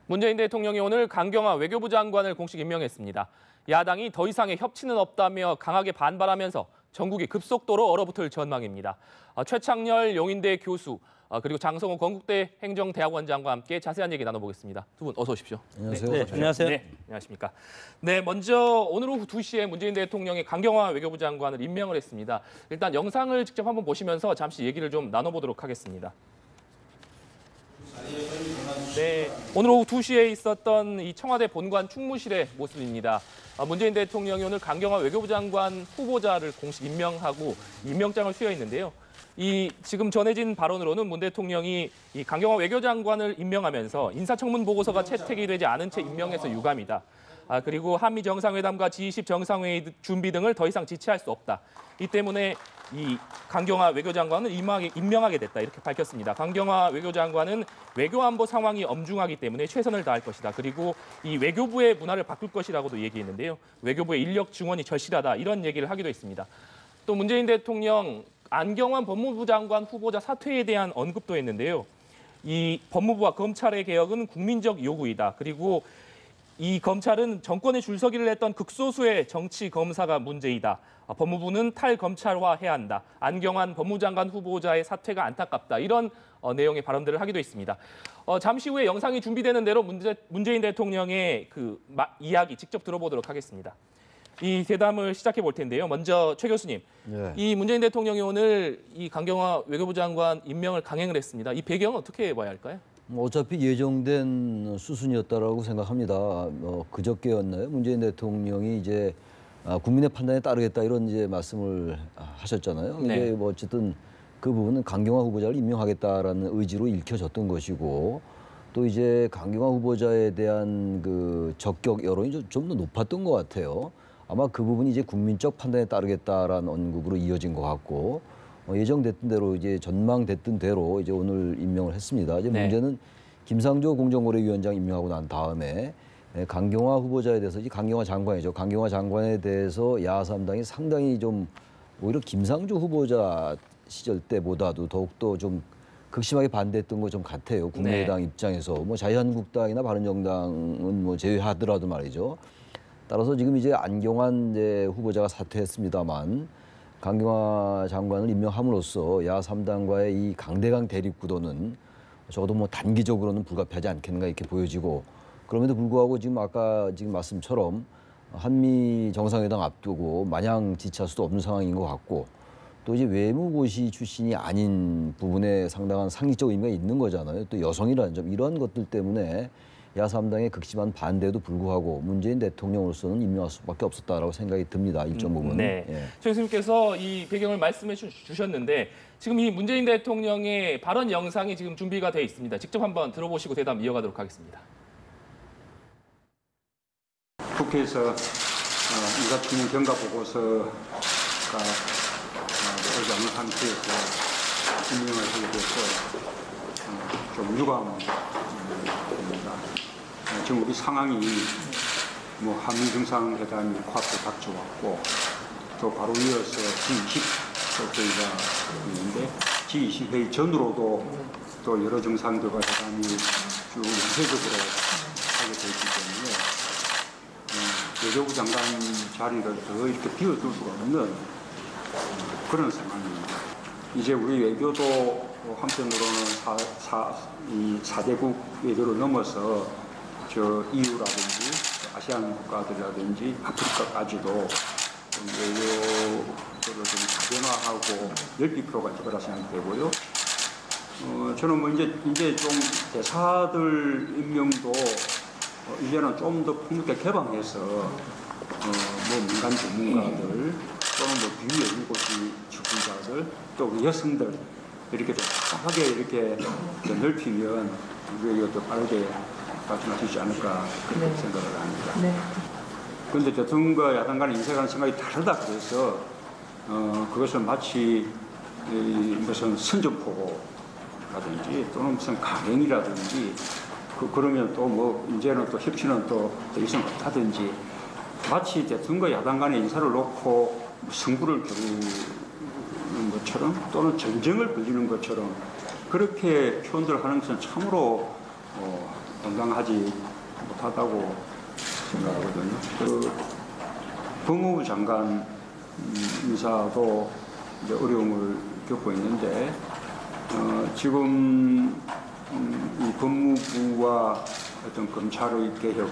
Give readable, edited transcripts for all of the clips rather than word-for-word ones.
문재인 대통령이 오늘 강경화 외교부 장관을 공식 임명했습니다. 야당이 더 이상의 협치는 없다며 강하게 반발하면서 전국이 급속도로 얼어붙을 전망입니다. 최창렬 용인대 교수, 그리고 장성호 건국대 행정대학원장과 함께 자세한 얘기 나눠보겠습니다. 두 분 어서 오십시오. 안녕하세요. 네, 안녕하세요. 네, 안녕하십니까. 네, 먼저 오늘 오후 2시에 문재인 대통령이 강경화 외교부 장관을 임명을 했습니다. 일단 영상을 직접 한번 보시면서 잠시 얘기를 좀 나눠보도록 하겠습니다. 네, 오늘 오후 2시에 있었던 이 청와대 본관 충무실의 모습입니다. 문재인 대통령이 오늘 강경화 외교부 장관 후보자를 공식 임명하고 임명장을 수여했는데요. 지금 전해진 발언으로는 문 대통령이 이 강경화 외교장관을 임명하면서 인사청문 보고서가 채택이 되지 않은 채 임명해서 유감이다. 그리고 한미 정상회담과 G20 정상회의 준비 등을 더 이상 지체할 수 없다. 이 때문에 이 강경화 외교장관을 임명하게 됐다, 이렇게 밝혔습니다. 강경화 외교장관은 외교안보 상황이 엄중하기 때문에 최선을 다할 것이다. 그리고 이 외교부의 문화를 바꿀 것이라고도 얘기했는데요. 외교부의 인력 증원이 절실하다, 이런 얘기를 하기도 했습니다. 또 문재인 대통령 안경환 법무부 장관 후보자 사퇴에 대한 언급도 했는데요. 이 법무부와 검찰의 개혁은 국민적 요구이다. 그리고 이 검찰은 정권에 줄서기를 했던 극소수의 정치 검사가 문제이다. 법무부는 탈검찰화해야 한다. 안경환 법무장관 후보자의 사퇴가 안타깝다. 이런 내용의 발언들을 하기도 했습니다. 잠시 후에 영상이 준비되는 대로 문재인 대통령의 이야기 직접 들어보도록 하겠습니다. 이 대담을 시작해 볼 텐데요. 먼저 최 교수님, 네. 이 문재인 대통령이 오늘 이 강경화 외교부 장관 임명을 강행을 했습니다. 이 배경은 어떻게 봐야 할까요? 어차피 예정된 수순이었다라고 생각합니다. 그저께였나요? 문재인 대통령이 이제 국민의 판단에 따르겠다, 이런 이제 말씀을 하셨잖아요. 네. 근데 뭐 어쨌든 그 부분은 강경화 후보자를 임명하겠다라는 의지로 읽혀졌던 것이고, 또 이제 강경화 후보자에 대한 그 적격 여론이 좀 더 높았던 것 같아요. 아마 그 부분이 이제 국민적 판단에 따르겠다라는 언급으로 이어진 것 같고, 예정됐던 대로 이제 전망됐던 대로 이제 오늘 임명을 했습니다. 이제 네. 문제는 김상조 공정거래위원장 임명하고 난 다음에 강경화 후보자에 대해서, 이제 강경화 장관이죠. 강경화 장관에 대해서 야3당이 상당히 좀 오히려 김상조 후보자 시절 때보다도 더욱더 좀 극심하게 반대했던 것 좀 같아요. 국민의당 네. 입장에서. 뭐 자유한국당이나 바른정당은 뭐 제외하더라도 말이죠. 따라서 지금 이제 안경환 후보자가 사퇴했습니다만, 강경화 장관을 임명함으로써 야3당과의 이 강대강 대립 구도는 적어도 뭐 단기적으로는 불가피하지 않겠는가, 이렇게 보여지고, 그럼에도 불구하고 지금 아까 말씀처럼 한미 정상회담 앞두고 마냥 지체할 수도 없는 상황인 것 같고, 또 이제 외무고시 출신이 아닌 부분에 상당한 상식적 의미가 있는 거잖아요. 또 여성이라는 점, 이런 것들 때문에 야3당의 극심한 반대에도 불구하고 문재인 대통령으로서는 임명할 수밖에 없었다라고 생각이 듭니다. 일정 부분. 네. 예. 최 교수님께서 이 배경을 말씀해 주셨는데, 지금 이 문재인 대통령의 발언 영상이 지금 준비가 돼 있습니다. 직접 한번 들어보시고 대담 이어가도록 하겠습니다. 국회에서 인사청문 경과 보고서가 되지 않은 상태에서 임명을 하게 돼서 좀 유감입니다. 지금 우리 상황이 뭐 한미 정상회담이 코앞에 닥쳐왔고, 또 바로 이어서 G20 회의가 있는데, G20 회의 전으로도 또 여러 정상들과 회담이 쭉 연쇄적으로 하게 되기 때문에 외교부 장관 자리를 더 이렇게 비워둘 수가 없는 그런 상황입니다. 이제 우리 외교도 한편으로는 이 4대국 외교를 넘어서 EU라든지 아시안 국가들이라든지 아프리카까지도 외교를 좀 다변화하고 넓힐 필요가 있을 거라 생각되고요. 저는 뭐 이제 좀 대사들 임명도 이제는 좀 더 폭넓게 개방해서 뭐 민간 전문가들 또는 뭐 비외국고시 출신자들 또 여성들 이렇게 좀 다하게 이렇게 넓히면 우리가 더 빠르게 발전할 수 있지 않을까, 그렇게 생각을 합니다. 그런데 대통령과 야당 간의 인사관 생각이 다르다 그래서 그것을 마치 무슨 선전포고라든지 또는 무슨 강행이라든지 그러면 또 뭐 이제는 또 협치는 또 더 이상 못하든지, 마치 대통령과 야당 간의 인사를 놓고 승부를 겨루는 것처럼 또는 전쟁을 벌이는 것처럼 그렇게 표현들 하는 것은 참으로 감당하지 못하다고 생각하거든요. 그 법무부 장관 인사도 이제 어려움을 겪고 있는데 지금 이 법무부와 어떤 검찰의 개혁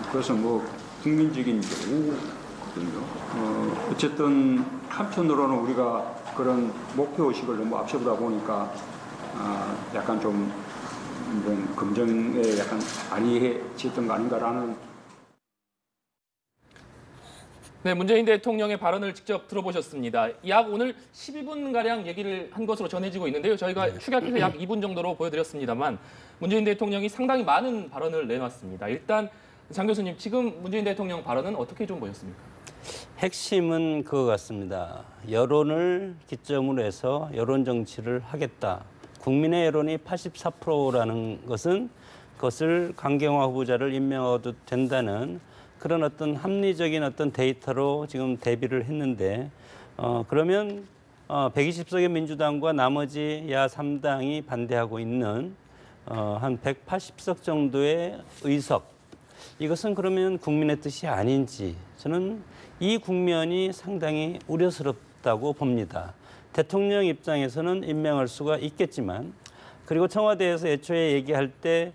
그것은 뭐 국민적인 요구거든요. 어쨌든 한편으로는 우리가 그런 목표 의식을 너무 앞서다 보니까 약간 좀 이런 검증에 약간 안이해졌던 거 아닌가라는. 네, 문재인 대통령의 발언을 직접 들어보셨습니다. 약 오늘 12분가량 얘기를 한 것으로 전해지고 있는데요. 저희가 축약해서 약 2분 정도로 보여드렸습니다만 문재인 대통령이 상당히 많은 발언을 내놨습니다. 일단 장 교수님, 지금 문재인 대통령 발언은 어떻게 좀 보셨습니까? 핵심은 그거 같습니다. 여론을 기점으로 해서 여론 정치를 하겠다. 국민의 여론이 84%라는 것은 그것을 강경화 후보자를 임명해도 된다는 그런 어떤 합리적인 어떤 데이터로 지금 대비를 했는데 그러면 120석의 민주당과 나머지 야 3당이 반대하고 있는 한 180석 정도의 의석 이것은 그러면 국민의 뜻이 아닌지 저는 이 국면이 상당히 우려스럽다고 봅니다. 대통령 입장에서는 임명할 수가 있겠지만 그리고 청와대에서 애초에 얘기할 때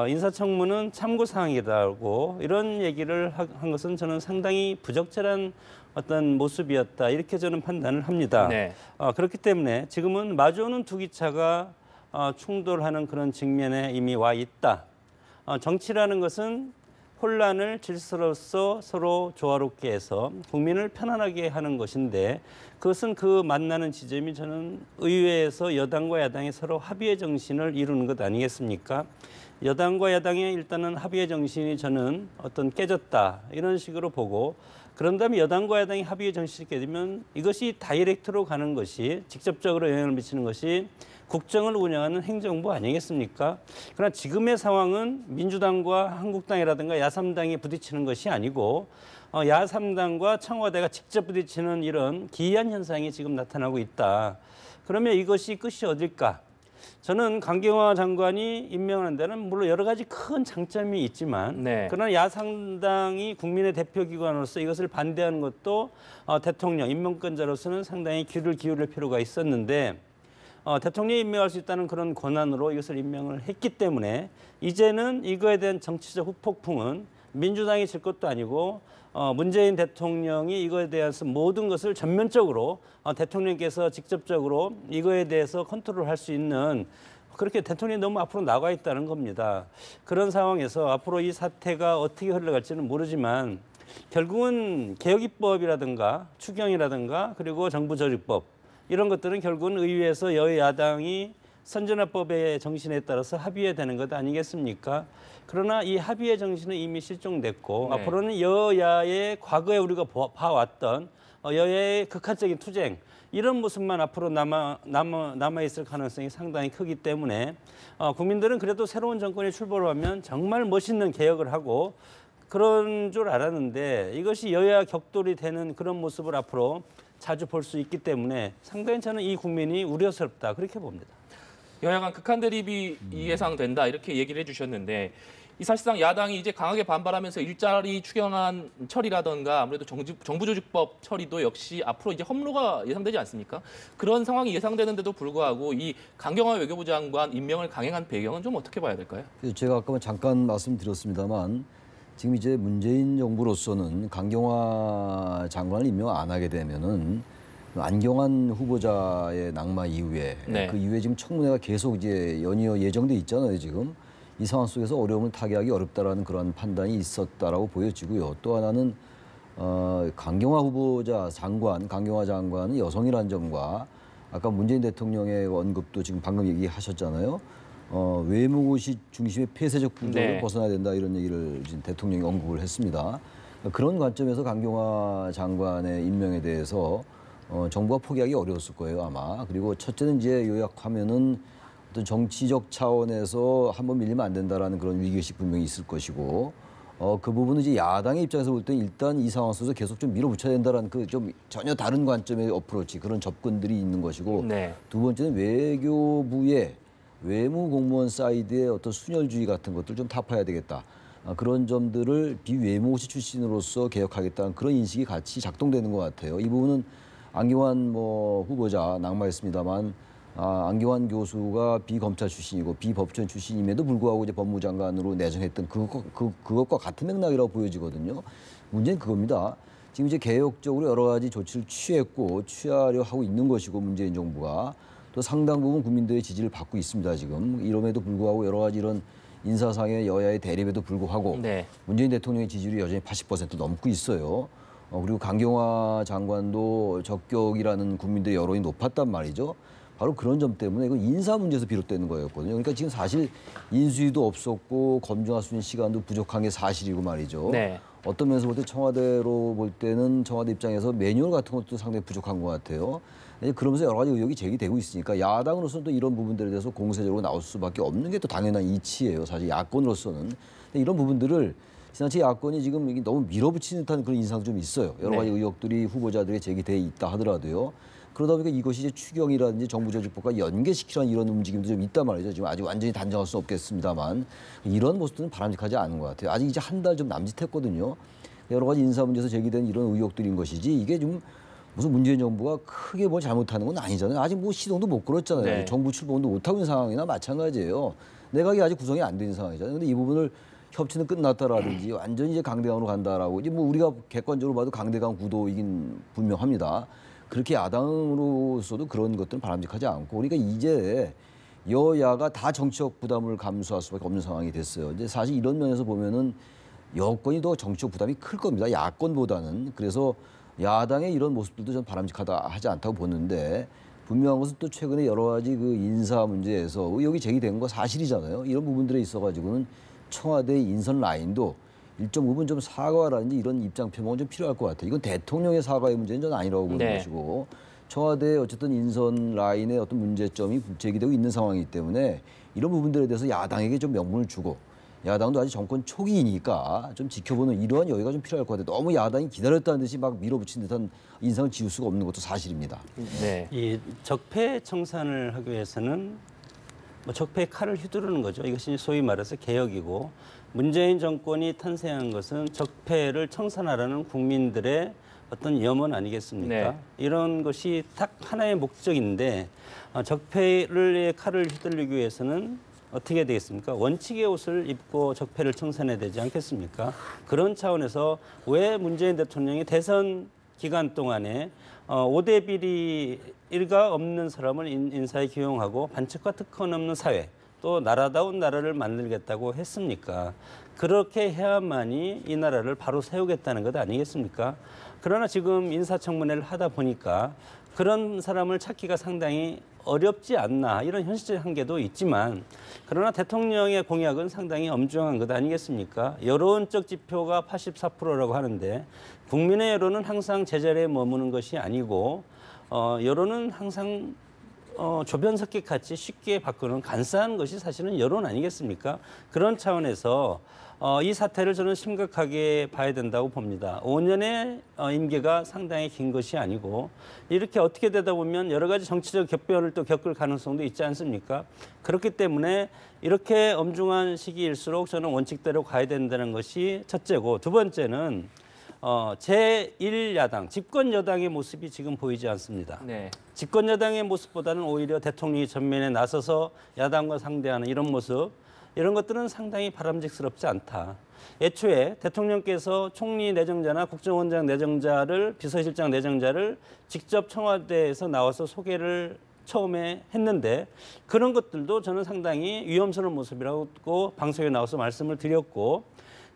인사청문은 참고사항이라고 이런 얘기를 한 것은 저는 상당히 부적절한 어떤 모습이었다 이렇게 저는 판단을 합니다. 네. 그렇기 때문에 지금은 마주오는 두 기차가 충돌하는 그런 직면에 이미 와 있다. 정치라는 것은 혼란을 질서로서 서로 조화롭게 해서 국민을 편안하게 하는 것인데 그것은 그 만나는 지점이 저는 의회에서 여당과 야당이 서로 합의의 정신을 이루는 것 아니겠습니까? 여당과 야당의 일단은 합의의 정신이 저는 어떤 깨졌다 이런 식으로 보고 그런 다음에 여당과 야당이 합의의 정신이 깨지면 이것이 다이렉트로 가는 것이 직접적으로 영향을 미치는 것이 국정을 운영하는 행정부 아니겠습니까? 그러나 지금의 상황은 민주당과 한국당이라든가 야3당이 부딪히는 것이 아니고 야3당과 청와대가 직접 부딪히는 이런 기이한 현상이 지금 나타나고 있다. 그러면 이것이 끝이 어딜까? 저는 강경화 장관이 임명하는 데는 물론 여러 가지 큰 장점이 있지만 그러나 야3당이 국민의 대표기관으로서 이것을 반대하는 것도 대통령, 임명권자로서는 상당히 귀를 기울일 필요가 있었는데 대통령이 임명할 수 있다는 그런 권한으로 이것을 임명을 했기 때문에 이제는 이거에 대한 정치적 후폭풍은 민주당이 질 것도 아니고 문재인 대통령이 이거에 대해서 모든 것을 전면적으로 대통령께서 직접적으로 이거에 대해서 컨트롤할 수 있는 그렇게 대통령이 너무 앞으로 나가 있다는 겁니다. 그런 상황에서 앞으로 이 사태가 어떻게 흘러갈지는 모르지만 결국은 개혁입법이라든가 추경이라든가 그리고 정부조직법 이런 것들은 결국은 의회에서 여야당이 선진화법의 정신에 따라서 합의해야 되는 것 아니겠습니까? 그러나 이 합의의 정신은 이미 실종됐고 앞으로는 여야의 과거에 우리가 봐왔던 여야의 극한적인 투쟁 이런 모습만 앞으로 남아있을 가능성이 상당히 크기 때문에 국민들은 그래도 새로운 정권이 출범하면 정말 멋있는 개혁을 하고 그런 줄 알았는데 이것이 여야 격돌이 되는 그런 모습을 앞으로 자주 볼 수 있기 때문에 상당히 저는 이 국민이 우려스럽다 그렇게 봅니다. 여야 간 극한 대립이 예상된다 이렇게 얘기를 해주셨는데 이 사실상 야당이 이제 강하게 반발하면서 일자리 추경안 처리라든가 아무래도 정부조직법 처리도 역시 앞으로 이제 험로가 예상되지 않습니까? 그런 상황이 예상되는데도 불구하고 이 강경화 외교부 장관 임명을 강행한 배경은 좀 어떻게 봐야 될까요? 제가 아까 잠깐 말씀드렸습니다만 지금 이제 문재인 정부로서는 강경화 장관을 임명 안 하게 되면은 안경환 후보자의 낙마 이후에 그 이후에 지금 청문회가 계속 이제 연이어 예정돼 있잖아요. 지금 이 상황 속에서 어려움을 타개하기 어렵다라는 그런 판단이 있었다라고 보여지고요. 또 하나는 강경화 후보자 강경화 장관은 여성이라는 점과 아까 문재인 대통령의 언급도 지금 방금 얘기하셨잖아요. 외무고시 중심의 폐쇄적 구조를 벗어나야 된다 이런 얘기를 지금 대통령이 언급을 했습니다. 그런 관점에서 강경화 장관의 임명에 대해서 정부가 포기하기 어려웠을 거예요 아마. 그리고 첫째는 이제 요약하면은 어떤 정치적 차원에서 한번 밀리면 안 된다라는 그런 위기의식 분명히 있을 것이고 그 부분은 이제 야당의 입장에서 볼 때 일단 이 상황 속에서 계속 좀 밀어붙여야 된다라는 그 좀 전혀 다른 관점의 어프로치 그런 접근들이 있는 것이고 두 번째는 외교부의 외무 공무원 사이드의 어떤 순혈주의 같은 것들 좀 타파해야 되겠다. 그런 점들을 비외무고시 출신으로서 개혁하겠다는 그런 인식이 같이 작동되는 것 같아요. 이 부분은 안경환 후보자 낙마했습니다만 안경환 교수가 비검찰 출신이고 비법조인 출신임에도 불구하고 이제 법무장관으로 내정했던 그것과 같은 맥락이라고 보여지거든요. 문제는 그겁니다. 지금 이제 개혁적으로 여러 가지 조치를 취했고 취하려 하고 있는 것이고 문재인 정부가 또 상당 부분 국민들의 지지를 받고 있습니다. 지금 이럼에도 불구하고 여러 가지 이런 인사상의 여야의 대립에도 불구하고 네. 문재인 대통령의 지지율이 여전히 80% 넘고 있어요. 그리고 강경화 장관도 적격이라는 국민들의 여론이 높았단 말이죠. 바로 그런 점 때문에 이건 인사 문제에서 비롯되는 거였거든요. 그러니까 지금 사실 인수위도 없었고 검증할 수 있는 시간도 부족한 게 사실이고 말이죠. 네. 어떤 면에서 볼 때 청와대로 볼 때는 청와대 입장에서 매뉴얼 같은 것도 상당히 부족한 것 같아요. 그러면서 여러 가지 의혹이 제기되고 있으니까 야당으로서는 또 이런 부분들에 대해서 공세적으로 나올 수밖에 없는 게 또 당연한 이치예요. 사실 야권으로서는. 근데 이런 부분들을 지나치게 야권이 지금 이게 너무 밀어붙이는 듯한 그런 인상도 좀 있어요. 여러 가지 의혹들이 후보자들에게 제기돼 있다 하더라도요. 그러다 보니까 이것이 이제 추경이라든지 정부 조직법과 연계시키려는 이런 움직임도 좀 있단 말이죠. 지금 아직 완전히 단정할 수는 없겠습니다만 이런 모습들은 바람직하지 않은 것 같아요. 아직 이제 한 달 좀 남짓했거든요. 여러 가지 인사 문제에서 제기된 이런 의혹들인 것이지 이게 좀 무슨 문재인 정부가 크게 뭘 잘못하는 건 아니잖아요. 아직 뭐 시동도 못 걸었잖아요. 네. 정부 출범도 못하고 있는 상황이나 마찬가지예요. 내각이 아직 구성이 안 된 상황이잖아요. 근데 이 부분을 협치는 끝났다라든지 완전히 이제 강대강으로 간다라고 이제 뭐 우리가 객관적으로 봐도 강대강 구도이긴 분명합니다. 그렇게 야당으로서도 그런 것들은 바람직하지 않고 그러니까 이제 여야가 다 정치적 부담을 감수할 수밖에 없는 상황이 됐어요. 이제 사실 이런 면에서 보면은 여권이 더 정치적 부담이 클 겁니다. 야권보다는. 그래서 야당의 이런 모습들도 전 바람직하다 하지 않다고 보는데 분명한 것은 또 최근에 여러 가지 그 인사 문제에서 의혹이 제기된 거 사실이잖아요. 이런 부분들에 있어가지고는 청와대 인선 라인도 일정 부분 좀 사과라든지 이런 입장 표명은 좀 필요할 것 같아요. 이건 대통령의 사과의 문제는 저는 아니라고 보는 네. 것이고 청와대 어쨌든 인선 라인의 어떤 문제점이 제기되고 있는 상황이기 때문에 이런 부분들에 대해서 야당에게 좀 명분을 주고 야당도 아직 정권 초기이니까 좀 지켜보는 이러한 여유가 좀 필요할 것 같아요. 너무 야당이 기다렸다는 듯이 막 밀어붙인 듯한 인상을 지울 수가 없는 것도 사실입니다. 네. 이 적폐 청산을 하기 위해서는 뭐 적폐의 칼을 휘두르는 거죠. 이것이 소위 말해서 개혁이고 문재인 정권이 탄생한 것은 적폐를 청산하라는 국민들의 어떤 염원 아니겠습니까? 네. 이런 것이 딱 하나의 목적인데 적폐를 칼을 휘둘리기 위해서는 어떻게 되겠습니까? 원칙의 옷을 입고 적폐를 청산해야 되지 않겠습니까? 그런 차원에서 왜 문재인 대통령이 대선 기간 동안에 5대 비리가 없는 사람을 인사에 기용하고 반칙과 특권 없는 사회 또 나라다운 나라를 만들겠다고 했습니까? 그렇게 해야만이 이 나라를 바로 세우겠다는 것 아니겠습니까? 그러나 지금 인사청문회를 하다 보니까 그런 사람을 찾기가 상당히 어렵지 않나 이런 현실적 한계도 있지만 그러나 대통령의 공약은 상당히 엄중한 것 아니겠습니까? 여론적 지표가 84%라고 하는데 국민의 여론은 항상 제자리에 머무는 것이 아니고 여론은 항상 조변석기 같이 쉽게 바꾸는 간사한 것이 사실은 여론 아니겠습니까? 그런 차원에서 이 사태를 저는 심각하게 봐야 된다고 봅니다. 5년의 임기가 상당히 긴 것이 아니고 이렇게 어떻게 되다 보면 여러 가지 정치적 격변을 또 겪을 가능성도 있지 않습니까? 그렇기 때문에 이렇게 엄중한 시기일수록 저는 원칙대로 가야 된다는 것이 첫째고 두 번째는 제1야당, 집권 여당의 모습이 지금 보이지 않습니다. 네. 집권 여당의 모습보다는 오히려 대통령이 전면에 나서서 야당과 상대하는 이런 모습 이런 것들은 상당히 바람직스럽지 않다. 애초에 대통령께서 총리 내정자나 국정원장 내정자를 비서실장 내정자를 직접 청와대에서 나와서 소개를 처음에 했는데 그런 것들도 저는 상당히 위험스러운 모습이라고 방송에 나와서 말씀을 드렸고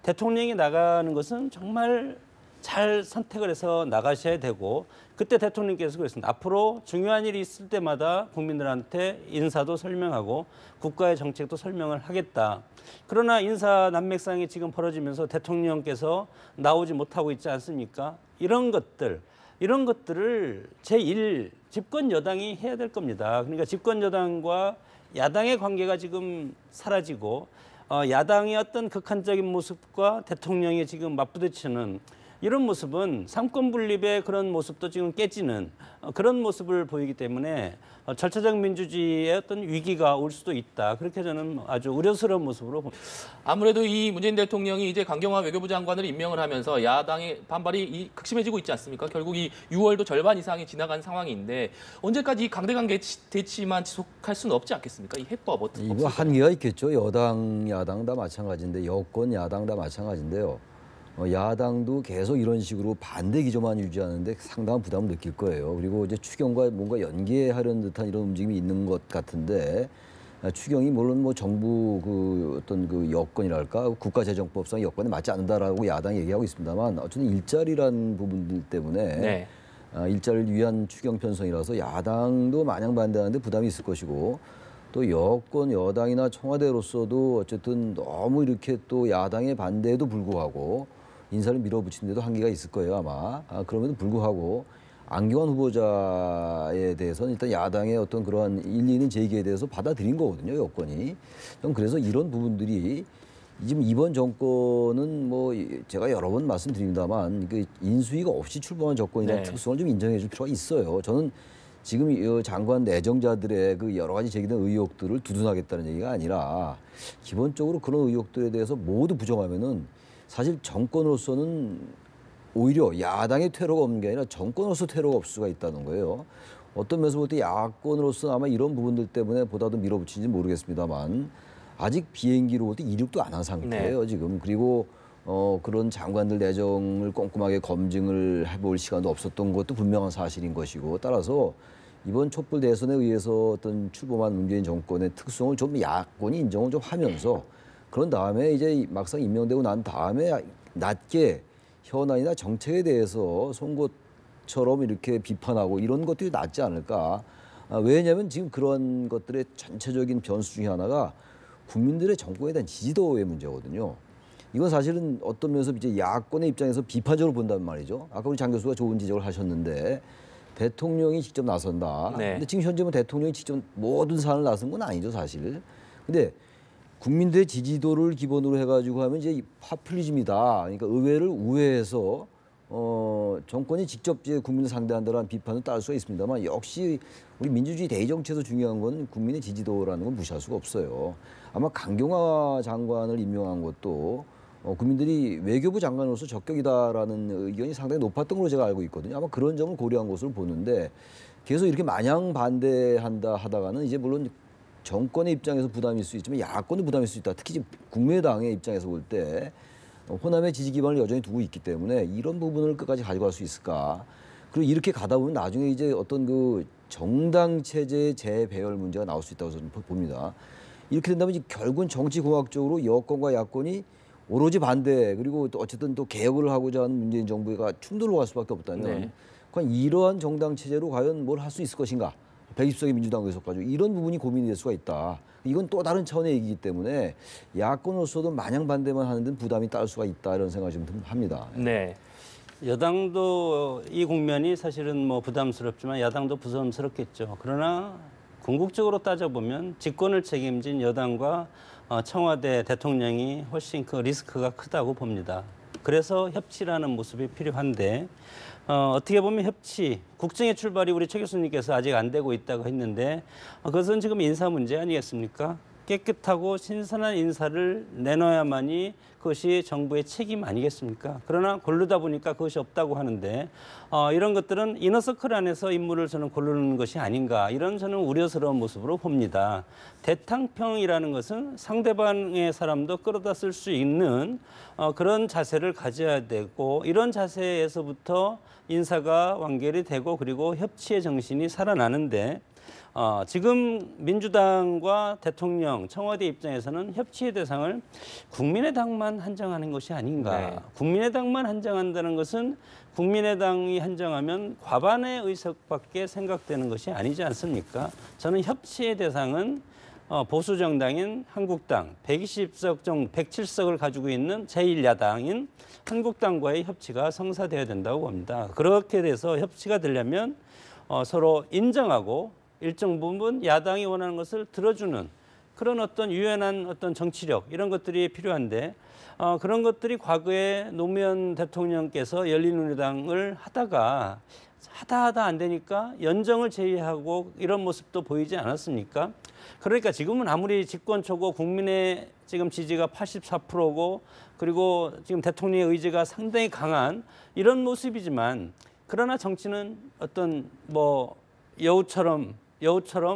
대통령이 나가는 것은 정말 잘 선택을 해서 나가셔야 되고 그때 대통령께서 그랬습니다. 앞으로 중요한 일이 있을 때마다 국민들한테 인사도 설명하고 국가의 정책도 설명을 하겠다. 그러나 인사 난맥상이 지금 벌어지면서 대통령께서 나오지 못하고 있지 않습니까? 이런 것들을 제1 집권 여당이 해야 될 겁니다. 그러니까 집권 여당과 야당의 관계가 지금 사라지고 야당의 어떤 극한적인 모습과 대통령이 지금 맞부딪히는 이런 모습은 삼권 분립의 그런 모습도 지금 깨지는 그런 모습을 보이기 때문에 절차적 민주주의의 어떤 위기가 올 수도 있다. 그렇게 저는 아주 우려스러운 모습으로 봅니다. 아무래도 이 문재인 대통령이 이제 강경화 외교부 장관을 임명을 하면서 야당의 반발이 극심해지고 있지 않습니까? 결국 이 6월도 절반 이상이 지나간 상황인데 언제까지 이 강대강 대치만 지속할 수는 없지 않겠습니까? 이 해법 어떻게? 이거 한계가 있겠죠. 여당, 야당 다 마찬가지인데 여권, 야당 다 마찬가지인데요. 야당도 계속 이런 식으로 반대 기조만 유지하는데 상당한 부담을 느낄 거예요. 그리고 이제 추경과 뭔가 연계하려는 듯한 이런 움직임이 있는 것 같은데 추경이 물론 뭐 정부 그 어떤 그 여건이랄까 국가재정법상 여건에 맞지 않는다라고 야당이 얘기하고 있습니다만 어쨌든 일자리라는 부분들 때문에 네. 일자리를 위한 추경 편성이라서 야당도 마냥 반대하는데 부담이 있을 것이고 또 여권 여당이나 청와대로서도 어쨌든 너무 이렇게 또 야당의 반대에도 불구하고 인사를 밀어붙이는데도 한계가 있을 거예요 아마. 그럼에도 불구하고 안경환 후보자에 대해서는 일단 야당의 어떤 그러한 일리 있는 제기에 대해서 받아들인 거거든요 여권이. 그래서 이런 부분들이 지금 이번 정권은 뭐 제가 여러 번 말씀드립니다만 그 인수위가 없이 출범한 정권이라는 네. 특성을 좀 인정해 줄 필요가 있어요. 저는 지금 이 장관 내정자들의 그 여러 가지 제기된 의혹들을 두둔하겠다는 얘기가 아니라 기본적으로 그런 의혹들에 대해서 모두 부정하면은 사실 정권으로서는 오히려 야당의 퇴로가 없는 게 아니라 정권으로서 퇴로가 없을 수가 있다는 거예요. 어떤 면에서 볼 때 야권으로서 아마 이런 부분들 때문에 보다도 밀어붙이는지 모르겠습니다만 아직 비행기로 볼 때 이륙도 안 한 상태예요 네. 지금. 그리고 그런 장관들 내정을 꼼꼼하게 검증을 해볼 시간도 없었던 것도 분명한 사실인 것이고 따라서 이번 촛불 대선에 의해서 어떤 출범한 문재인 정권의 특성을 좀 야권이 인정을 좀 하면서 그런 다음에 이제 막상 임명되고 난 다음에 낮게 현안이나 정책에 대해서 송곳처럼 이렇게 비판하고 이런 것들이 낫지 않을까. 왜냐하면 지금 그런 것들의 전체적인 변수 중에 하나가 국민들의 정권에 대한 지지도의 문제거든요. 이건 사실은 어떤 면에서 이제 야권의 입장에서 비판적으로 본다는 말이죠. 아까 우리 장 교수가 좋은 지적을 하셨는데 대통령이 직접 나선다. 네. 근데 지금 현재 뭐 대통령이 직접 모든 사안을 나선 건 아니죠, 사실. 근데 국민들의 지지도를 기본으로 해가지고 하면 이제 파퓰리즘이다. 그러니까 의회를 우회해서 정권이 직접 이제 국민을 상대한다는 비판을 따를 수가 있습니다만 역시 우리 민주주의 대의 정치에서 중요한 건 국민의 지지도라는 건 무시할 수가 없어요. 아마 강경화 장관을 임명한 것도 국민들이 외교부 장관으로서 적격이다라는 의견이 상당히 높았던 걸로 제가 알고 있거든요. 아마 그런 점을 고려한 것으로 보는데 계속 이렇게 마냥 반대한다 하다가는 이제 물론 정권의 입장에서 부담일 수 있지만 야권도 부담일 수 있다. 특히 지금 국민의당의 입장에서 볼 때 호남의 지지 기반을 여전히 두고 있기 때문에 이런 부분을 끝까지 가져갈 수 있을까. 그리고 이렇게 가다 보면 나중에 이제 어떤 그 정당 체제의 재배열 문제가 나올 수 있다고 저는 봅니다. 이렇게 된다면 이제 결국은 정치공학적으로 여권과 야권이 오로지 반대 그리고 또 어쨌든 또 개혁을 하고자 하는 문재인 정부가 충돌로 갈 수밖에 없다면 네. 과연 이러한 정당 체제로 과연 뭘 할 수 있을 것인가. 120석의 민주당 의석까지 이런 부분이 고민이 될 수가 있다. 이건 또 다른 차원의 얘기이기 때문에 야권으로서도 마냥 반대만 하는 데는 부담이 따를 수가 있다 이런 생각을 좀 합니다. 네. 여당도 이 국면이 사실은 뭐 부담스럽지만 야당도 부담스럽겠죠. 그러나 궁극적으로 따져보면 집권을 책임진 여당과 청와대 대통령이 훨씬 그 리스크가 크다고 봅니다. 그래서 협치라는 모습이 필요한데 어떻게 보면 협치, 국정의 출발이 우리 최 교수님께서 아직 안 되고 있다고 했는데 그것은 지금 인사 문제 아니겠습니까? 깨끗하고 신선한 인사를 내놔야만이 그것이 정부의 책임 아니겠습니까? 그러나 고르다 보니까 그것이 없다고 하는데 이런 것들은 이너서클 안에서 인물을 저는 고르는 것이 아닌가 이런 저는 우려스러운 모습으로 봅니다. 대탕평이라는 것은 상대방의 사람도 끌어다 쓸 수 있는 그런 자세를 가져야 되고 이런 자세에서부터 인사가 완결이 되고 그리고 협치의 정신이 살아나는데 지금 민주당과 대통령, 청와대 입장에서는 협치의 대상을 국민의당만 한정하는 것이 아닌가. 네. 국민의당만 한정한다는 것은 국민의당이 한정하면 과반의 의석밖에 생각되는 것이 아니지 않습니까? 저는 협치의 대상은 보수 정당인 한국당 120석 정도 107석을 가지고 있는 제1야당인 한국당과의 협치가 성사돼야 된다고 봅니다. 그렇게 돼서 협치가 되려면 서로 인정하고 일정 부분 야당이 원하는 것을 들어주는 그런 어떤 유연한 어떤 정치력 이런 것들이 필요한데 그런 것들이 과거에 노무현 대통령께서 열린우리당을 하다가 하다 안 되니까 연정을 제의하고 이런 모습도 보이지 않았습니까? 그러니까 지금은 아무리 집권 초고 국민의 지금 지지가 84%고 그리고 지금 대통령의 의지가 상당히 강한 이런 모습이지만 그러나 정치는 어떤 뭐 여우처럼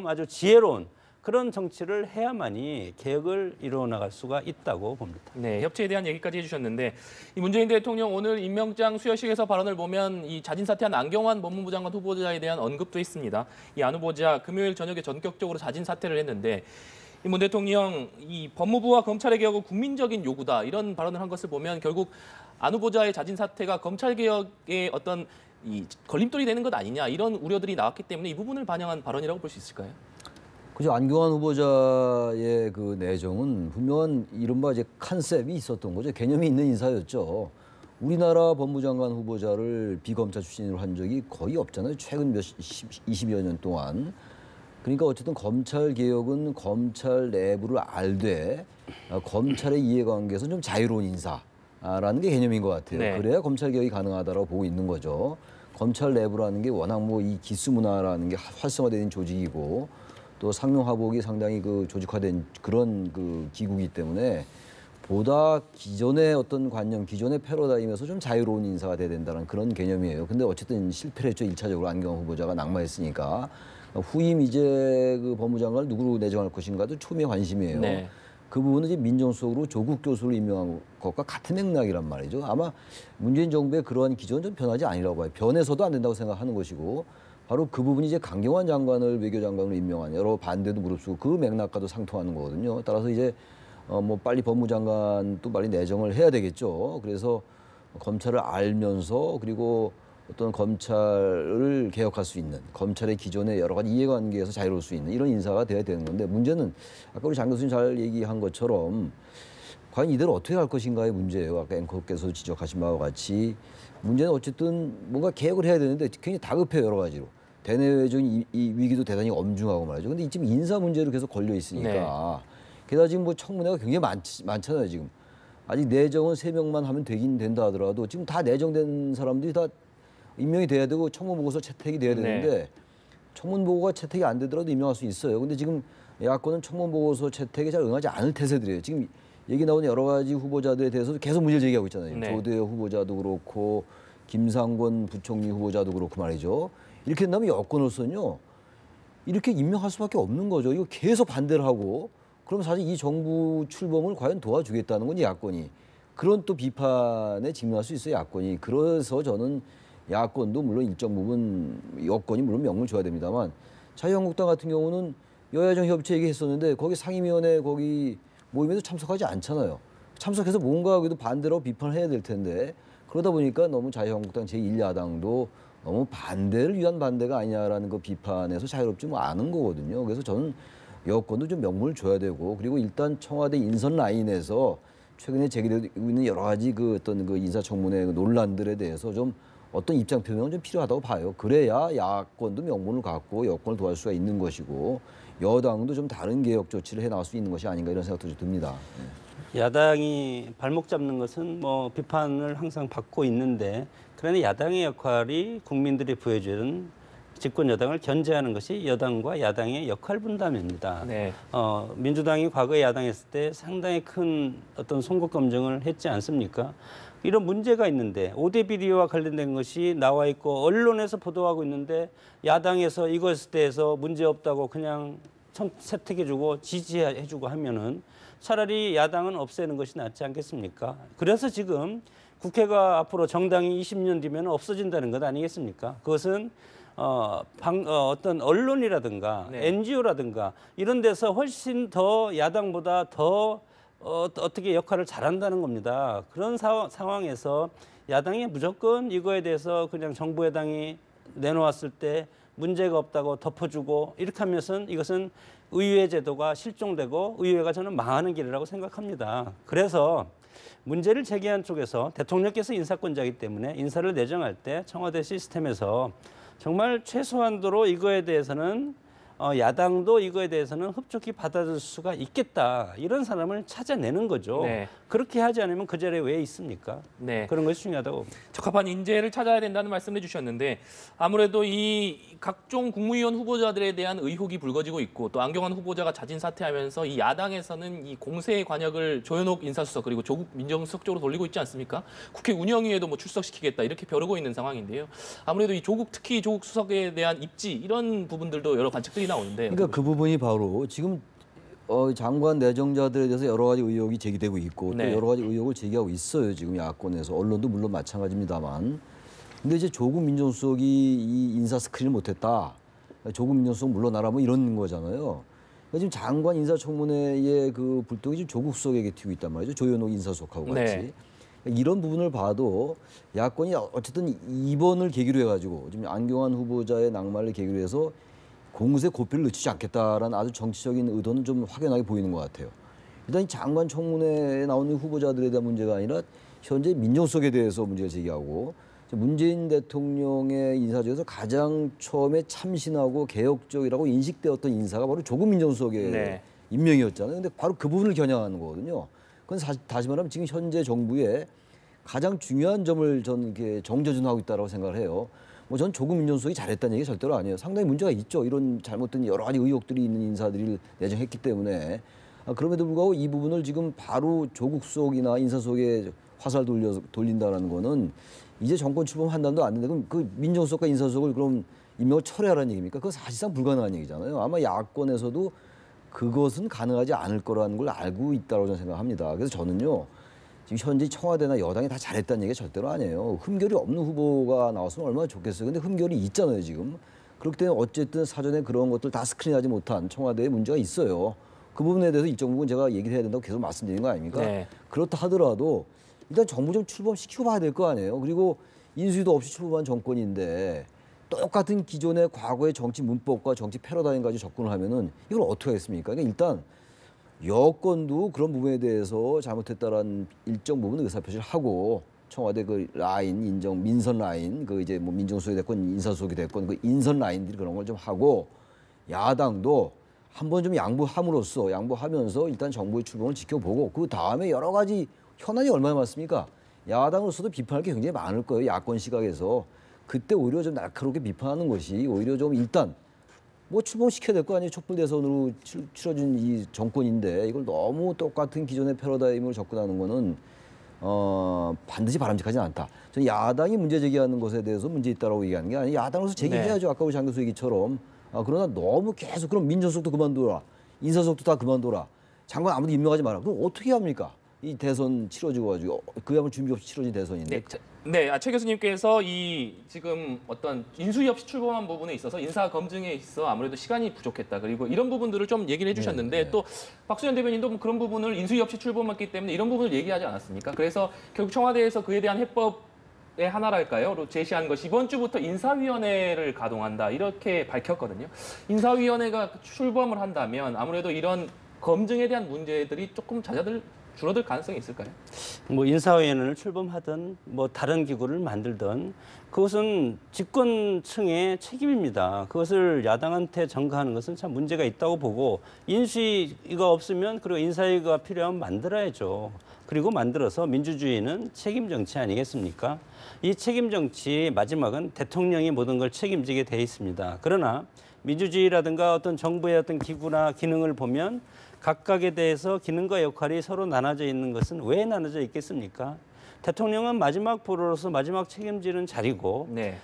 아주 지혜로운 그런 정치를 해야만이 개혁을 이루어 나갈 수가 있다고 봅니다. 네, 협치에 대한 얘기까지 해주셨는데 이 문재인 대통령 오늘 임명장 수여식에서 발언을 보면 이 자진 사퇴한 안경환 법무부 장관 후보자에 대한 언급도 있습니다. 이 안 후보자 금요일 저녁에 전격적으로 자진 사퇴를 했는데 이 문 대통령 이 법무부와 검찰의 개혁은 국민적인 요구다 이런 발언을 한 것을 보면 결국 안 후보자의 자진 사퇴가 검찰 개혁의 어떤 이 걸림돌이 되는 것 아니냐 이런 우려들이 나왔기 때문에 이 부분을 반영한 발언이라고 볼 수 있을까요? 그죠. 안경환 후보자의 그 내정은 분명한 이른바 이제 컨셉이 있었던 거죠. 개념이 있는 인사였죠. 우리나라 법무장관 후보자를 비검찰 출신으로 한 적이 거의 없잖아요. 최근 20여 년 동안. 그러니까 어쨌든 검찰 개혁은 검찰 내부를 알되 검찰의 이해관계에서 좀 자유로운 인사라는 게 개념인 것 같아요. 네. 그래야 검찰 개혁이 가능하다고 보고 있는 거죠. 검찰 내부라는 게 워낙 뭐 이 기수 문화라는 게 활성화된 조직이고 또 상용하복이 상당히 그 조직화된 그런 그 기구이기 때문에 보다 기존의 어떤 관념, 기존의 패러다임에서 좀 자유로운 인사가 돼야 된다는 그런 개념이에요. 근데 어쨌든 실패를 했죠. 1차적으로 안경환 후보자가 낙마했으니까. 후임 이제 그 법무장관을 누구로 내정할 것인가도 초미의 관심이에요. 네. 그 부분은 이제 민정수석으로 조국 교수를 임명한 것과 같은 맥락이란 말이죠. 아마 문재인 정부의 그러한 기조는 좀 변하지 아니라고 봐요. 변해서도 안 된다고 생각하는 것이고 바로 그 부분이 이제 강경환 장관을 외교장관으로 임명한 여러 반대도 무릅쓰고 그 맥락과도 상통하는 거거든요. 따라서 이제 뭐 빨리 법무장관도 빨리 내정을 해야 되겠죠. 그래서 검찰을 알면서 그리고 어떤 검찰을 개혁할 수 있는 검찰의 기존의 여러 가지 이해관계에서 자유로울 수 있는 이런 인사가 돼야 되는 건데 문제는 아까 우리 장 교수님 잘 얘기한 것처럼 과연 이대로 어떻게 할 것인가의 문제예요. 아까 앵커께서 지적하신 바와 같이 문제는 어쨌든 뭔가 개혁을 해야 되는데 굉장히 다급해요. 여러 가지로. 대내외적인 이 위기도 대단히 엄중하고 말이죠. 근데 지금 인사 문제로 계속 걸려 있으니까 네. 게다가 지금 뭐 청문회가 굉장히 많잖아요. 지금 아직 내정은 3명만 하면 되긴 된다 하더라도 지금 다 내정된 사람들이 다 임명이 돼야 되고 청문 보고서 채택이 돼야 되는데 네. 청문 보고가 채택이 안 되더라도 임명할 수 있어요. 근데 지금 야권은 청문 보고서 채택에 잘 응하지 않을 태세들이에요. 지금 얘기 나오는 여러 가지 후보자들에 대해서도 계속 문제를 제기하고 있잖아요. 네. 조대호 후보자도 그렇고 김상곤 부총리 후보자도 그렇고 말이죠. 이렇게 된다면 여권으로서는요. 이렇게 임명할 수밖에 없는 거죠. 이거 계속 반대를 하고 그럼 사실 이 정부 출범을 과연 도와주겠다는 건 야권이. 그런 또 비판에 직면할 수 있어요. 야권이. 그래서 저는 야권도 물론 일정 부분 여권이 물론 명분을 줘야 됩니다만 자유한국당 같은 경우는 여야정 협치 얘기했었는데 거기 상임위원회 거기 모임에도 참석하지 않잖아요. 참석해서 뭔가 그래도 반대로 비판을 해야 될 텐데 그러다 보니까 너무 자유한국당 제1야당도 너무 반대를 위한 반대가 아니냐라는 그 비판에서 자유롭지 뭐 않은 거거든요. 그래서 저는 여권도 좀 명분을 줘야 되고 그리고 일단 청와대 인선 라인에서 최근에 제기되고 있는 여러 가지 그 어떤 그 인사청문회 그 논란들에 대해서 좀 어떤 입장 표명은 좀 필요하다고 봐요. 그래야 야권도 명분을 갖고 여권을 도와줄 수가 있는 것이고 여당도 좀 다른 개혁 조치를 해 나갈 수 있는 것이 아닌가 이런 생각도 좀 듭니다. 야당이 발목 잡는 것은 뭐 비판을 항상 받고 있는데 그러나 야당의 역할이 국민들이 부여주는 집권 여당을 견제하는 것이 여당과 야당의 역할 분담입니다. 네. 민주당이 과거에 야당했을 때 상당히 큰 어떤 송곳 검증을 했지 않습니까? 이런 문제가 있는데 5대 비리와 관련된 것이 나와 있고 언론에서 보도하고 있는데 야당에서 이것에 대해서 문제 없다고 그냥 채택해주고 지지해주고 하면은 차라리 야당은 없애는 것이 낫지 않겠습니까? 그래서 지금 국회가 앞으로 정당이 20년 뒤면 없어진다는 것 아니겠습니까? 그것은 어떤 언론이라든가 네. NGO라든가 이런 데서 훨씬 더 야당보다 더 어떻게 역할을 잘한다는 겁니다. 그런 상황에서 야당이 무조건 이거에 대해서 그냥 정부 여당이 내놓았을 때 문제가 없다고 덮어주고 이렇게 하면서는 이것은 의회 제도가 실종되고 의회가 저는 망하는 길이라고 생각합니다. 그래서 문제를 제기한 쪽에서 대통령께서 인사권자이기 때문에 인사를 내정할 때 청와대 시스템에서 정말 최소한도로 이거에 대해서는 야당도 이거에 대해서는 흡족히 받아들일 수가 있겠다. 이런 사람을 찾아내는 거죠. 네. 그렇게 하지 않으면 그 자리에 왜 있습니까? 네. 그런 것이 중요하다고 봅니다. 적합한 인재를 찾아야 된다는 말씀을 해주셨는데 아무래도 이 각종 국무위원 후보자들에 대한 의혹이 불거지고 있고 또 안경환 후보자가 자진 사퇴하면서 이 야당에서는 이 공세의 관역을 조현옥 인사수석 그리고 조국 민정수석 쪽으로 돌리고 있지 않습니까? 국회 운영위에도 뭐 출석시키겠다 이렇게 벼르고 있는 상황인데요. 아무래도 이 조국 특히 조국 수석에 대한 입지 이런 부분들도 여러 관측들이 나오는데 그러니까 그 부분이 바로 지금 장관 내정자들에 대해서 여러 가지 의혹이 제기되고 있고 또 네. 여러 가지 의혹을 제기하고 있어요. 지금 야권에서 언론도 물론 마찬가지입니다만. 근데 이제 조국 민정수석이 이 인사 스크린을 못했다. 조국 민정수석 물러나라 뭐 이런 거잖아요. 그러니까 지금 장관 인사청문회의 그 불똥이 지금 조국 수석에게 튀고 있단 말이죠. 조현옥 인사수석하고 같이. 네. 이런 부분을 봐도 야권이 어쨌든 이번을 계기로 해가지고 지금 안경환 후보자의 낙마를 계기로 해서 공세 고삐를 늦추지 않겠다라는 아주 정치적인 의도는 좀 확연하게 보이는 것 같아요. 일단 이 장관 청문회에 나오는 후보자들에 대한 문제가 아니라 현재 민정수석에 대해서 문제를 제기하고 문재인 대통령의 인사 중에서 가장 처음에 참신하고 개혁적이라고 인식되었던 인사가 바로 조국 민정수석의 네. 임명이었잖아요. 근데 바로 그 부분을 겨냥하는 거거든요. 그건 다시 말하면 지금 현재 정부의 가장 중요한 점을 저는 이렇게 정저준하고 있다고 생각을 해요. 뭐 전 조국 민정수석이 잘했다는 얘기 절대로 아니에요. 상당히 문제가 있죠. 이런 잘못된 여러 가지 의혹들이 있는 인사들을 내정했기 때문에 그럼에도 불구하고 이 부분을 지금 바로 조국 수석이나 인사수석에 화살 돌린다라는 거는 이제 정권 출범 한다도 안 되는데 그럼 그 민정수석과 인사수석을 그럼 임명을 철회하라는 얘기입니까? 그건 사실상 불가능한 얘기잖아요. 아마 야권에서도 그것은 가능하지 않을 거라는 걸 알고 있다고 저는 생각합니다. 그래서 저는요. 지금 현재 청와대나 여당이 다 잘했다는 얘기가 절대로 아니에요. 흠결이 없는 후보가 나왔으면 얼마나 좋겠어요. 근데 흠결이 있잖아요, 지금. 그렇기 때문에 어쨌든 사전에 그런 것들 다 스크린하지 못한 청와대에 문제가 있어요. 그 부분에 대해서 일정 부분 제가 얘기를 해야 된다고 계속 말씀드리는 거 아닙니까? 네. 그렇다 하더라도 일단 정부 좀 출범시키고 봐야 될 거 아니에요. 그리고 인수위도 없이 출범한 정권인데 똑같은 기존의 과거의 정치 문법과 정치 패러다임 가지고 접근을 하면은 이걸 어떻게 하겠습니까? 그러니까 일단 여권도 그런 부분에 대해서 잘못했다라는 일정 부분 의사표시를 하고 청와대 그 라인 인정 민선 라인 그 이제 뭐 민정수석이 됐건 인사수석이 됐건 그 인선 라인들이 그런 걸 좀 하고 야당도 한번 좀 양보하면서 일단 정부의 출범을 지켜보고 그 다음에 여러 가지 현안이 얼마나 많습니까? 야당으로서도 비판할 게 굉장히 많을 거예요. 야권 시각에서 그때 오히려 좀 날카롭게 비판하는 것이 오히려 좀 일단 뭐 출범시켜야 될 거 아니에요. 촛불 대선으로 치러진 이 정권인데 이걸 너무 똑같은 기존의 패러다임으로 접근하는 거는 반드시 바람직하지 않다. 저는 야당이 문제 제기하는 것에 대해서 문제 있다라고 얘기하는 게 아니라 야당으로서 제기해야죠. 아까 우리 장 교수 얘기처럼. 그러나 너무 계속 그럼 민정수석도 그만둬라. 인사수석도 다 그만둬라. 장관 아무도 임명하지 마라. 그럼 어떻게 합니까? 이 대선 치러지고 가지고 그야말로 준비 없이 치러진 대선인데. 최 교수님께서 이 지금 어떤 인수위 없이 출범한 부분에 있어서 인사 검증에 있어 아무래도 시간이 부족했다. 그리고 이런 부분들을 좀 얘기를 해주셨는데 또 박수현 대변인도 뭐 그런 부분을 인수위 없이 출범했기 때문에 이런 부분을 얘기하지 않았습니까? 그래서 결국 청와대에서 그에 대한 해법의 하나랄까요?로 제시한 것이 이번 주부터 인사위원회를 가동한다 이렇게 밝혔거든요. 인사위원회가 출범을 한다면 아무래도 이런 검증에 대한 문제들이 조금 줄어들 가능성이 있을까요? 뭐 인사위원회를 출범하든 뭐 다른 기구를 만들든 그것은 집권층의 책임입니다. 그것을 야당한테 전가하는 것은 참 문제가 있다고 보고 인수위가 없으면 그리고 인사위가 필요하면 만들어야죠. 그리고 만들어서 민주주의는 책임 정치 아니겠습니까? 이 책임 정치 마지막은 대통령이 모든 걸 책임지게 돼 있습니다. 그러나 민주주의라든가 어떤 정부의 어떤 기구나 기능을 보면 각각에 대해서 기능과 역할이 서로 나눠져 있는 것은 왜 나눠져 있겠습니까? 대통령은 마지막 보루로서 마지막 책임지는 자리고, 네.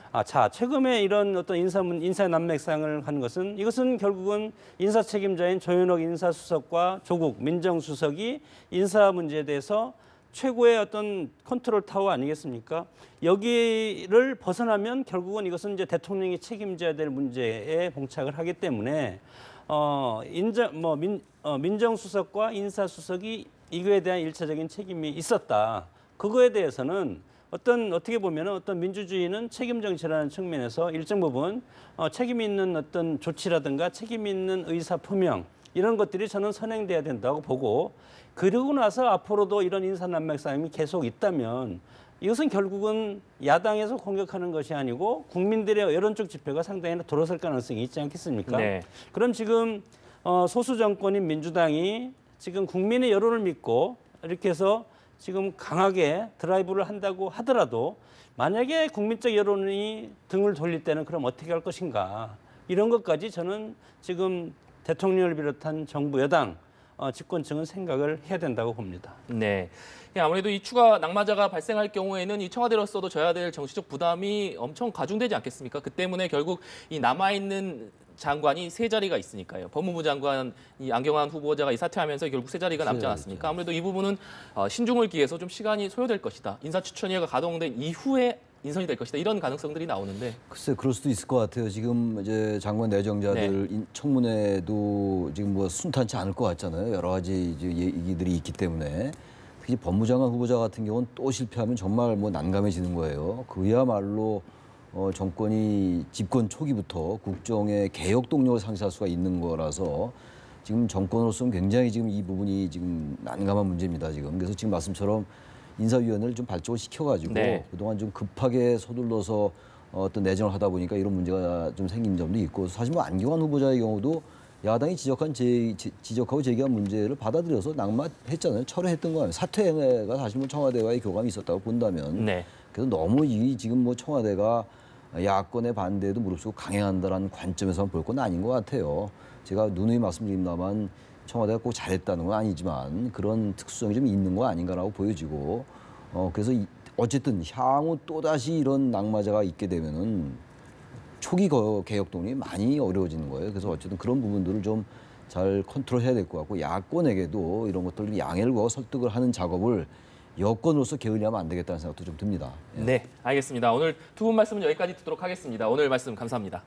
최근에 이런 어떤 인사 난맥상을 한 것은 이것은 결국은 인사 책임자인 조현옥 인사수석과 조국 민정수석이 인사 문제에 대해서 최고의 어떤 컨트롤 타워 아니겠습니까? 여기를 벗어나면 결국은 이것은 이제 대통령이 책임져야 될 문제에 봉착을 하기 때문에 민정수석과 인사수석이 이거에 대한 일차적인 책임이 있었다. 그거에 대해서는 어떻게 보면 어떤 민주주의는 책임 정치라는 측면에서 일정 부분 책임 있는 어떤 조치라든가 책임 있는 의사 표명 이런 것들이 저는 선행돼야 된다고 보고 그러고 나서 앞으로도 이런 인사난맥 싸움이 계속 있다면 이것은 결국은 야당에서 공격하는 것이 아니고 국민들의 여론적 지표가 상당히 돌아설 가능성이 있지 않겠습니까? 네. 그럼 지금 소수 정권인 민주당이 지금 국민의 여론을 믿고 이렇게 해서 지금 강하게 드라이브를 한다고 하더라도 만약에 국민적 여론이 등을 돌릴 때는 그럼 어떻게 할 것인가 이런 것까지 저는 지금 대통령을 비롯한 정부 여당 집권층은 생각을 해야 된다고 봅니다. 네. 아무래도 이 추가 낙마자가 발생할 경우에는 이 청와대로서도 져야 될 정치적 부담이 엄청 가중되지 않겠습니까? 그 때문에 결국 이 남아있는 장관이 세 자리가 있으니까요. 법무부 장관 이 안경환 후보자가 이 사퇴하면서 결국 세 자리가 남지 않았습니까? 아무래도 이 부분은 신중을 기해서 좀 시간이 소요될 것이다. 인사추천위가 가동된 이후에 인선이 될 것이다. 이런 가능성들이 나오는데. 글쎄, 그럴 수도 있을 것 같아요. 지금 이제 장관 내정자들 청문회도 지금 뭐 순탄치 않을 것 같잖아요. 여러 가지 이제 얘기들이 있기 때문에. 특히 법무장관 후보자 같은 경우는 또 실패하면 정말 뭐 난감해지는 거예요. 그야말로 정권이 집권 초기부터 국정의 개혁 동력을 상실할 수가 있는 거라서 지금 정권으로서는 굉장히 지금 이 부분이 지금 난감한 문제입니다. 지금 그래서 지금 말씀처럼 인사위원회를 좀 발족을 시켜가지고 그동안 좀 급하게 서둘러서 어떤 내정을 하다 보니까 이런 문제가 좀 생긴 점도 있고 사실 뭐 안경환 후보자의 경우도 야당이 지적하고 제기한 문제를 받아들여서 낙마했잖아요. 철회했던 거예요. 사퇴가 사실 뭐 청와대와의 교감이 있었다고 본다면 그래서 너무 이 지금 뭐 청와대가 야권의 반대에도 무릅쓰고 강행한다라는 관점에서만 볼 건 아닌 것 같아요. 제가 누누이 말씀드립니다만 청와대가 꼭 잘했다는 건 아니지만 그런 특수성이 좀 있는 거 아닌가라고 보여지고 그래서 어쨌든 향후 또다시 이런 낙마자가 있게 되면은 초기 개혁 동력이 많이 어려워지는 거예요. 그래서 어쨌든 그런 부분들을 좀 잘 컨트롤해야 될 것 같고 야권에게도 이런 것들을 양해를 구하고 설득을 하는 작업을 여권으로서 게을리하면 안 되겠다는 생각도 좀 듭니다. 네, 알겠습니다. 오늘 두 분 말씀은 여기까지 듣도록 하겠습니다. 오늘 말씀 감사합니다.